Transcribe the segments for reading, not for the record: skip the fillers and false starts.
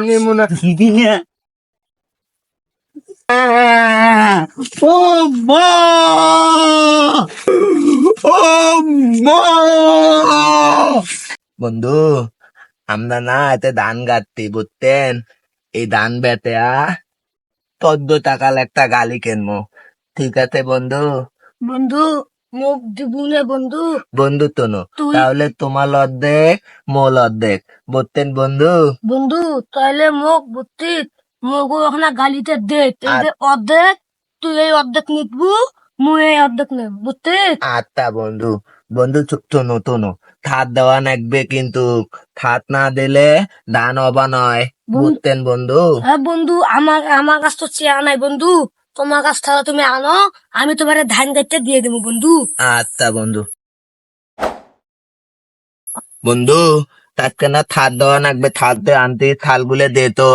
নিমু না দিবি না ও মা ও মা বন্ধু আমরা না এতে ধান গাঁটতি বুঝতেন এই ধান বেতে 14 টাকার একটা গালি কিনবো ঠিক আছে বন্ধু বন্ধু মুখ দিবুনে বন্ধু বন্ধু তো নো তুই তাহলে তোমার অর্ধেক মোল অর্ধেক বুঝতেন বন্ধু বন্ধু তাইলে মুখ বুঝতি মুখ ওখানে গালিতে দে এই যে অর্ধেক তুই এই অর্ধেক নিবু মুই এই অর্ধেক নেব বুঝতি আচ্ছা বন্ধু বন্ধু তোনো তোনো থাত দেওয়া লাগবে কিন্তু থাত না দিলে ধান হবা নয় বুঝতেন বন্ধু হ্যাঁ বন্ধু আমার আমার কাছ তো চেয়ার নাই বন্ধু তোমার কাছ থেকে তুমি আনো আমি তোমার ধান গাইতে দিয়ে দেবো বন্ধু আচ্ছা বন্ধু বন্ধু তাকে না থাল দেওয়া লাগবে থাল দিয়ে আনতে থাল গুলে দে তো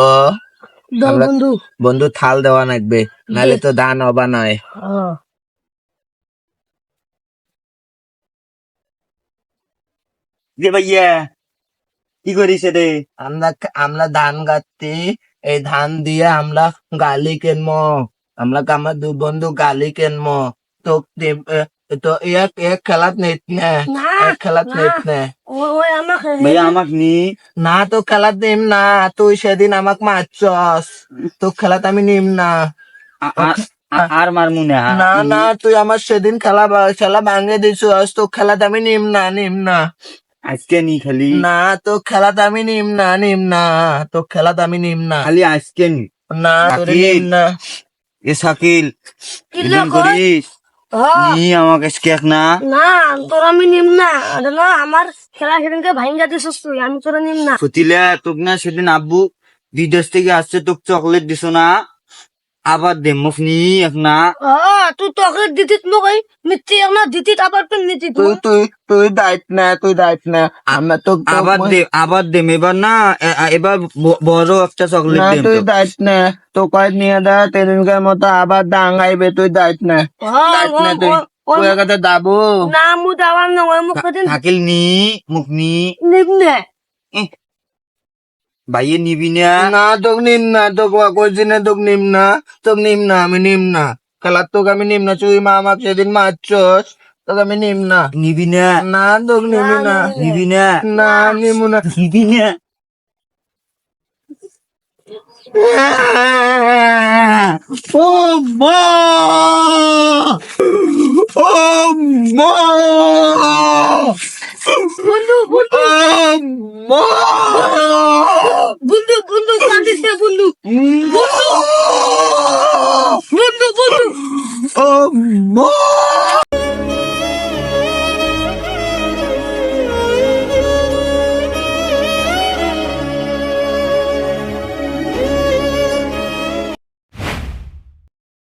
দাও আমরা- বন্ধু বন্ধু থাল দেওয়া লাগবে নাহলে তো ধান হবা নয় যে ভাইয়া কি করিস রে আমরা আমরা ধান গাচ্ছি এই ধান দিয়ে আমরা গালি কিনবো আমরা আমার দু বন্ধু গালি কিনবো তো তো এক এক খেলাত নিত না না এক খেলাত না। নিত না ওই আমাকে ভাইয়া আমাক নি না তো খেলাত নিম না তুই সেদিন আমাক মারছস তো খেলাত আমি নিম না আর মারমু না না না তুই আমার সেদিন খেলা ভাঙে দিছস তো খেলাত আমি নিম না আজকে নি খালি না তো খেলাত আমি নিম না তো খেলাত আমি নিম না খালি আজকে নি না তোরে শাকিল। নিম না এ শাকিল কি এদিন কই? করিস হ্যাঁ। নি আমাকে কেক না না তোর আমি নিম না এটা না আমার খেলা সেদিনকে ভাঙ্গা দিছিস তুই আমি তোরা নিম না ফুটিলে তোক না সেদিন আব্বু বিদেশ থেকে আসছে তোক চকলেট দিছ না আবার দে মুখ নি এক না তুই চকলেট দিতিস মোক এই মিথ্যে না দিতিস আবার তুই নিতিস তুই দায়িত্ব না আমরা তো আবার দে এবার না এবার বড় একটা চকলেট না দে তুই দায়িত্ব না তো কয় নিয়ে দা তেদিনকার মতো আবার ডাঙ্গাইবে তুই দায়িত্ব না তুই একাতে দাবু না মু যাওয়ার না ওই মুখ সেদিন থাকিল নি মুখ নি নিব না ভাইয়ে নিবি না না তোক নিম না তোক কইছি না তোক নিম না আমি নিম না খেলার তোকে আমি নিম না তুই মা আমাকে সেদিন মারছস তোকে আমি নিম না নিবি না না তোক নিবি না নিবি না না নিমু না নিবি না ও মা ও মা বন্ধু বন্ধু মা বন্ধু বন্ধু কাঁদিস না বন্ধু বন্ধু বন্ধু বন্ধু ও মা